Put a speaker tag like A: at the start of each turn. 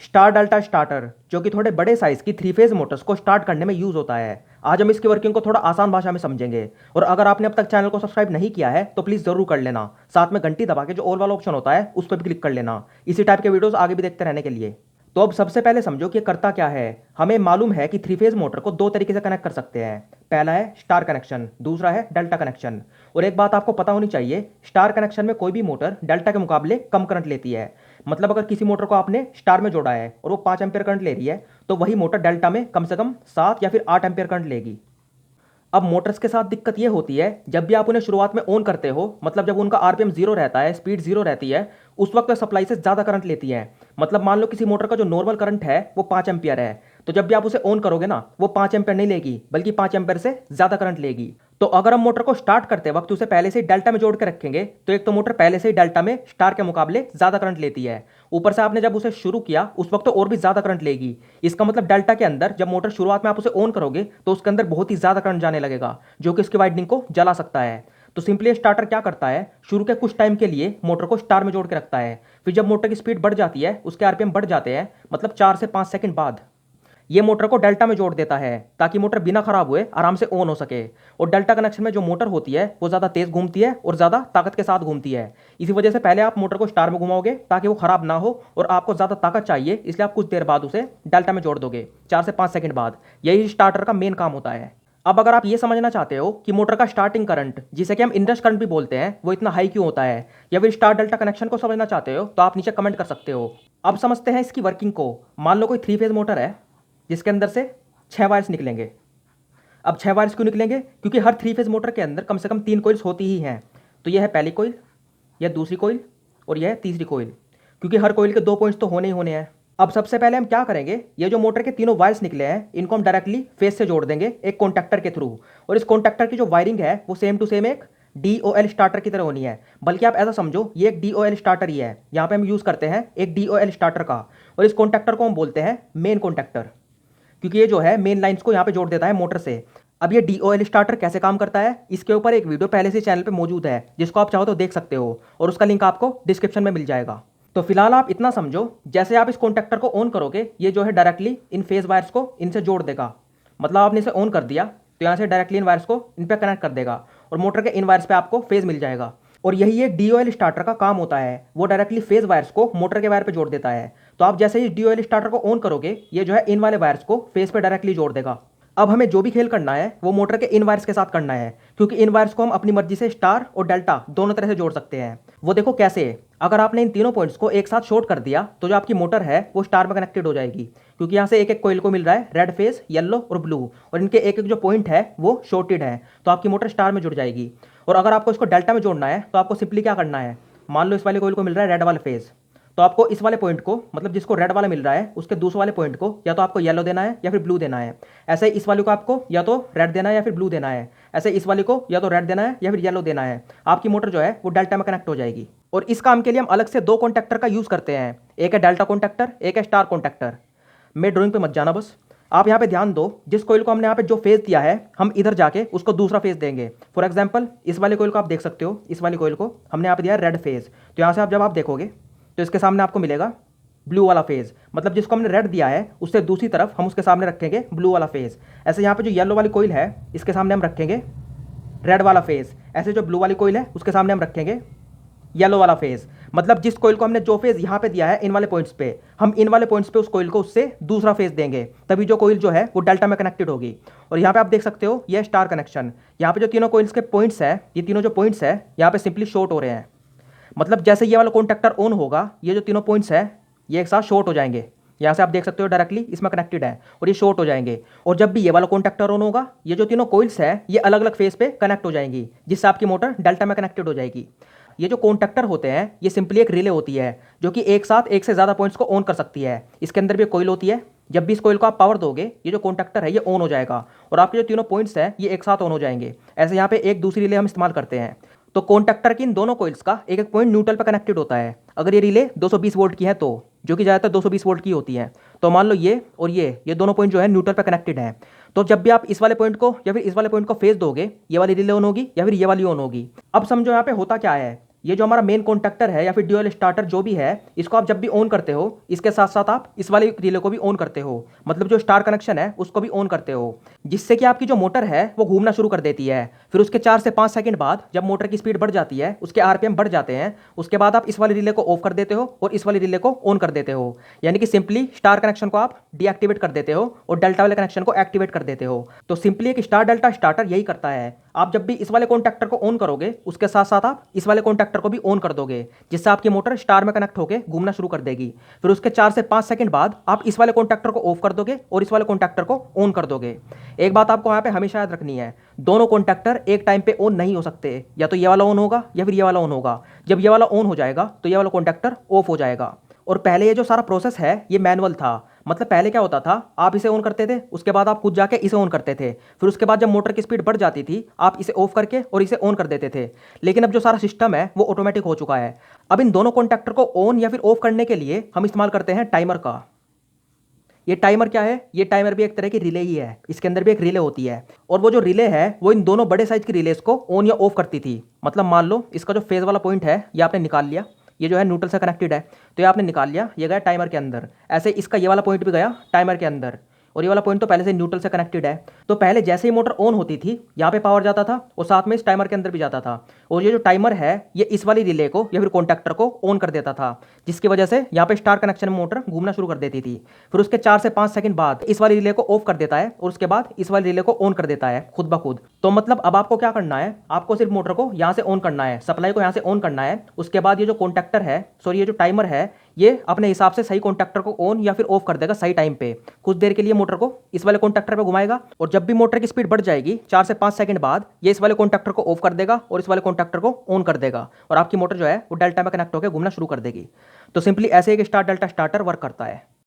A: Star delta starter जो कि थोड़े बड़े साइज की थ्री फेज मोटर्स को स्टार्ट करने में यूज होता है। आज हम इसकी वर्किंग को थोड़ा आसान भाषा में समझेंगे। और अगर आपने अब तक चैनल को सब्सक्राइब नहीं किया है तो प्लीज जरूर कर लेना। साथ में घंटी दबा के जो ऑल वाला ऑप्शन होता है उस पर भी क्लिक कर लेना, इसी टाइप के वीडियोस आगे भी देखते रहने के लिए। तो अब सबसे पहले समझो कि ये करता क्या है। हमें मालूम है कि थ्री फेज मोटर को दो तरीके से कनेक्ट कर सकते हैं। पहला है स्टार कनेक्शन, दूसरा है डेल्टा कनेक्शन। और एक बात आपको पता होनी चाहिए, स्टार कनेक्शन में कोई भी मोटर डेल्टा के मुकाबले कम करंट लेती है। मतलब अगर किसी मोटर को आपने स्टार में जोड़ा है और वो 5 एम्पियर करंट ले रही है तो वही मोटर डेल्टा में कम से कम 7 या फिर 8 एम्पियर करंट लेगी। अब मोटर्स के साथ दिक्कत ये होती है, जब भी आप उन्हें शुरुआत में ऑन करते हो, मतलब जब उनका आरपीएम जीरो रहता है, स्पीड जीरो रहती है, उस वक्त वे सप्लाई से ज़्यादा करंट लेती है। मतलब मान लो किसी मोटर का जो नॉर्मल करंट है वो 5 एम्पियर है, तो जब भी आप उसे ऑन करोगे ना, वो 5 एम्पियर नहीं लेगी बल्कि 5 एम्पियर से ज़्यादा करंट लेगी। तो अगर हम मोटर को स्टार्ट करते वक्त उसे पहले से ही डेल्टा में जोड़ के रखेंगे तो एक तो मोटर पहले से ही डेल्टा में स्टार के मुकाबले ज़्यादा करंट लेती है। ऊपर से आपने जब उसे शुरू किया उस वक्त तो और भी ज़्यादा करंट लेगी। इसका मतलब डेल्टा के अंदर जब मोटर शुरुआत में आप उसे ऑन करोगे तो उसके अंदर बहुत ही ज़्यादा करंट जाने लगेगा, जो कि उसकी वाइंडिंग को जला सकता है। तो सिंपली स्टार्टर क्या करता है, शुरू के कुछ टाइम के लिए मोटर को स्टार में जोड़ के रखता है। फिर जब मोटर की स्पीड बढ़ जाती है, उसके आरपीएम बढ़ जाते हैं, मतलब 4 से 5 सेकंड बाद ये मोटर को डेल्टा में जोड़ देता है ताकि मोटर बिना खराब हुए आराम से ऑन हो सके। और डेल्टा कनेक्शन में जो मोटर होती है वो ज़्यादा तेज़ घूमती है और ज़्यादा ताकत के साथ घूमती है। इसी वजह से पहले आप मोटर को स्टार में घुमाओगे ताकि वो खराब ना हो, और आपको ज़्यादा ताकत चाहिए इसलिए आप कुछ देर बाद उसे डेल्टा में जोड़ दोगे, 4 से 5 सेकंड बाद। यही स्टार्टर का मेन काम होता है। अब अगर आप ये समझना चाहते हो कि मोटर का स्टार्टिंग करंट, जिसे कि हम इंडक्शन करंट भी बोलते हैं, वो इतना हाई क्यों होता है, या फिर स्टार डेल्टा कनेक्शन को समझना चाहते हो तो आप नीचे कमेंट कर सकते हो। अब समझते हैं इसकी वर्किंग को। मान लो कोई थ्री फेज मोटर है जिसके अंदर से 6 वायर्स निकलेंगे। अब 6 वायर्स क्यों निकलेंगे, क्योंकि हर थ्री फेज मोटर के अंदर कम से कम 3 कोइल्स होती ही हैं। तो यह है पहली कोइल, यह दूसरी कोइल और यह है तीसरी कोइल, क्योंकि हर कोइल के 2 पॉइंट्स तो होने ही होने हैं। अब सबसे पहले हम क्या करेंगे, ये जो मोटर के तीनों वायर्स निकले हैं इनको हम डायरेक्टली फेस से जोड़ देंगे एक कॉन्टैक्टर के थ्रू। और इस कॉन्टैक्टर की जो वायरिंग है वो सेम टू सेम एक DOL स्टार्टर की तरह होनी है। बल्कि आप ऐसा समझो ये एक DOL स्टार्टर ही है। यहाँ पे हम यूज़ करते हैं एक DOL स्टार्टर का, और इस कॉन्टैक्टर को हम बोलते हैं मेन कॉन्टैक्टर, क्योंकि ये जो है मेन लाइंस को यहाँ पे जोड़ देता है मोटर से। अब ये DOL स्टार्टर कैसे काम करता है, इसके ऊपर एक वीडियो पहले से चैनल पे मौजूद है, जिसको आप चाहो तो देख सकते हो, और उसका लिंक आपको डिस्क्रिप्शन में मिल जाएगा। तो फिलहाल आप इतना समझो, जैसे आप इस कॉन्टैक्टर को ऑन करोगे ये जो है डायरेक्टली इन फेज वायर्स को इनसे जोड़ देगा। मतलब आपने इसे ऑन कर दिया तो यहाँ से डायरेक्टली इन वायर्स को इन पर कनेक्ट कर देगा, और मोटर के इन वायर्स पे आपको फेज मिल जाएगा। और यही ये DOL स्टार्टर का काम होता है, वो डायरेक्टली फेज वायर्स को मोटर के वायर पे जोड़ देता है। तो आप जैसे ही DOL स्टार्टर को ऑन करोगे ये जो है इन वाले वायर्स को फेज पे डायरेक्टली जोड़ देगा। अब हमें जो भी खेल करना है वो मोटर के इन वायर्स के साथ करना है, क्योंकि इन वायर्स को हम अपनी मर्जी से स्टार और डेल्टा दोनों तरह से जोड़ सकते हैं। वो देखो कैसे, अगर आपने इन तीनों पॉइंट्स को एक साथ शॉर्ट कर दिया तो जो आपकी मोटर है वो स्टार में कनेक्टेड हो जाएगी, क्योंकि यहाँ से एक एक कोइल को मिल रहा है रेड फेज, येलो और ब्लू, और इनके एक एक जो पॉइंट है वो शॉर्टेड है, तो आपकी मोटर स्टार में जुड़ जाएगी। और अगर आपको इसको डेल्टा में जोड़ना है तो आपको सिंपली क्या करना है, मान लो इस वाले कोइल को मिल रहा है रेड वाला फेज, तो आपको इस वाले पॉइंट को, मतलब जिसको रेड वाला मिल रहा है उसके दूसरे वाले पॉइंट को या तो आपको येलो देना है या फिर ब्लू देना है। ऐसे ही इस वाले को आपको या तो रेड देना है या फिर ब्लू देना है। ऐसे इस वाले को या तो रेड देना है या फिर येलो देना है। आपकी मोटर जो है वो डेल्टा में कनेक्ट हो जाएगी। और इस काम के लिए हम अलग से 2 कॉन्टैक्टर का यूज़ करते हैं, एक है डेल्टा कॉन्टैक्टर, एक है स्टार कॉन्टैक्टर। मैं ड्राइंग पे मत जाना, बस आप यहाँ पे ध्यान दो। जिस कोइल को हमने यहाँ पे जो फेज दिया है हम इधर जाके उसको दूसरा फेज देंगे। फॉर एग्जांपल इस वाले कोइल को आप देख सकते हो, इस वाले कोइल को हमने यहाँ पे दिया है रेड फेज, तो यहाँ से आप जब आप देखोगे तो इसके सामने आपको मिलेगा ब्लू वाला फेज। मतलब जिसको हमने रेड दिया है उससे दूसरी तरफ हम उसके सामने रखेंगे ब्लू वाला फेज। ऐसे यहाँ पे जो येलो वाली कोइल है इसके सामने हम रखेंगे रेड वाला फेज। ऐसे जो ब्लू वाली कोइल है उसके सामने हम रखेंगे येलो वाला फेज। मतलब जिस कोइल को हमने जो फेज यहाँ पे दिया है इन वाले पॉइंट्स पे, हम इन वाले पॉइंट्स पे उस कोइल को उससे दूसरा फेज देंगे, तभी जो कोइल जो है वो डेल्टा में कनेक्टेड होगी। और यहाँ पे आप देख सकते हो ये स्टार कनेक्शन। यहाँ पे जो तीनों कोइल्स के पॉइंट्स है, ये तीनों जो पॉइंट्स है यहाँ पे सिंपली शॉर्ट हो रहे हैं। मतलब जैसे ये वाला कॉन्टैक्टर ऑन होगा ये जो तीनों पॉइंट्स है ये एक साथ शॉर्ट हो जाएंगे। यहाँ से आप देख सकते हो डायरेक्टली इसमें कनेक्टेड है और ये शॉर्ट हो जाएंगे। और जब भी ये वाला कॉन्टैक्टर ऑन होगा ये जो तीनों कोइल्स है ये अलग अलग फेज पे कनेक्ट हो जाएंगी, जिससे आपकी मोटर डेल्टा में कनेक्टेड हो जाएगी। ये जो कॉन्टैक्टर होते हैं ये सिंपली एक रिले होती है जो कि एक साथ एक से ज़्यादा पॉइंट्स को ऑन कर सकती है। इसके अंदर भी कोइल होती है। जब भी इस कोइल को आप पावर दोगे ये जो कॉन्टैक्टर है ये ऑन हो जाएगा और आपके जो तीनों पॉइंट्स हैं ये एक साथ ऑन हो जाएंगे। ऐसे यहाँ पे एक दूसरी रिले हम इस्तेमाल करते हैं। तो कॉन्टैक्टर की इन दोनों कोइल्स का एक एक पॉइंट न्यूट्रल पर कनेक्टेड होता है। अगर ये रिले 220 वोल्ट की है तो, जो कि ज़्यादातर 220 वोल्ट की होती है, तो मान लो ये और ये दोनों पॉइंट जो है न्यूट्रल पर कनेक्टेड हैं। तो जब भी आप इस वाले पॉइंट को या फिर इस वाले पॉइंट को फेज दोगे ये वाली रिले ऑन होगी या फिर ये वाली ऑन होगी। अब समझो यहाँ पे होता क्या है, ये जो हमारा मेन कॉन्टैक्टर है या फिर ड्यूअल स्टार्टर जो भी है, इसको आप जब भी ऑन करते हो, इसके साथ साथ आप इस वाले रिले को भी ऑन करते हो, मतलब जो स्टार कनेक्शन है उसको भी ऑन करते हो, जिससे कि आपकी जो मोटर है वो घूमना शुरू कर देती है। फिर उसके 4 से 5 सेकंड बाद जब मोटर की स्पीड बढ़ जाती है, उसके आरपीएम बढ़ जाते हैं, उसके बाद आप इस वाले रिले को ऑफ कर देते हो और इस वाले रिले को ऑन कर देते हो। यानी कि सिंपली स्टार कनेक्शन को आप डीएक्टिवेट कर देते हो और डेल्टा वाले कनेक्शन को एक्टिवेट कर देते हो। तो सिंपली एक स्टार डेल्टा स्टार्टर यही करता है। आप जब भी इस वाले कॉन्टैक्टर को ऑन करोगे, उसके साथ साथ आप इस वाले कॉन्टैक्टर को भी ऑन कर दोगे, जिससे आपकी मोटर स्टार में कनेक्ट होकर घूमना शुरू कर देगी। फिर उसके 4 से 5 सेकंड बाद आप इस वाले कॉन्टैक्टर को ऑफ कर दोगे और इस वाले कॉन्टैक्टर को ऑन कर दोगे। एक बात आपको यहाँ पे हमेशा याद रखनी है, दोनों कॉन्टैक्टर एक टाइम पे ऑन नहीं हो सकते, या तो ये वाला ऑन होगा या फिर ये वाला ऑन होगा। जब ये वाला ऑन हो जाएगा तो ये वाला कॉन्टैक्टर ऑफ हो जाएगा। और पहले ये जो सारा प्रोसेस है ये मैनुअल था, मतलब पहले क्या होता था, आप इसे ऑन करते थे, उसके बाद आप खुद जाके इसे ऑन करते थे, फिर उसके बाद जब मोटर की स्पीड बढ़ जाती थी आप इसे ऑफ करके और इसे ऑन कर देते थे। लेकिन अब जो सारा सिस्टम है वो ऑटोमेटिक हो चुका है। अब इन दोनों कॉन्टैक्टर को ऑन या फिर ऑफ करने के लिए हम इस्तेमाल करते हैं टाइमर का। ये टाइमर क्या है? ये टाइमर भी एक तरह की रिले ही है, इसके अंदर भी एक रिले होती है, और वो जो रिले है वो इन दोनों बड़े साइज की रिलेज को ऑन या ऑफ करती थी। मतलब मान लो इसका जो फेज वाला पॉइंट है ये आपने निकाल लिया, ये जो है न्यूट्रल से कनेक्टेड है, तो ये आपने निकाल लिया, ये गया टाइमर के अंदर। ऐसे इसका ये वाला पॉइंट भी गया टाइमर के अंदर, और ये वाला पॉइंट तो पहले से न्यूट्रल से कनेक्टेड है। तो पहले जैसे ही मोटर ऑन होती थी यहाँ पे पावर जाता था और साथ में इस टाइमर के अंदर भी जाता था, और ये जो टाइमर है ये इस वाली रिले को या फिर कॉन्टैक्टर को ऑन कर देता था, जिसकी वजह से यहाँ पे स्टार कनेक्शन में मोटर घूमना शुरू कर देती थी। फिर उसके 4 से 5 सेकंड बाद इस वाली रिले को ऑफ कर देता है और उसके बाद इस वाली रिले को ऑन कर देता है खुद ब खुद। तो मतलब अब आपको क्या करना है, आपको सिर्फ मोटर को यहाँ से ऑन करना है, सप्लाई को यहाँ से ऑन करना है। उसके बाद ये जो कॉन्टैक्टर है, सॉरी ये जो टाइमर है, ये अपने हिसाब से सही कॉन्टैक्टर को ऑन या फिर ऑफ कर देगा सही टाइम पे। कुछ देर के लिए मोटर को इस वाले कॉन्टैक्टर पे घुमाएगा, और जब भी मोटर की स्पीड बढ़ जाएगी 4 से 5 सेकंड बाद ये इस वाले कॉन्टैक्टर को ऑफ कर देगा और इस वाले कॉन्टैक्टर को ऑन कर देगा, और आपकी मोटर जो है वो डेल्टा में कनेक्ट होकर घूमना शुरू कर देगी। तो सिंपली ऐसे एक स्टार डेल्टा स्टार्टर वर्क करता है।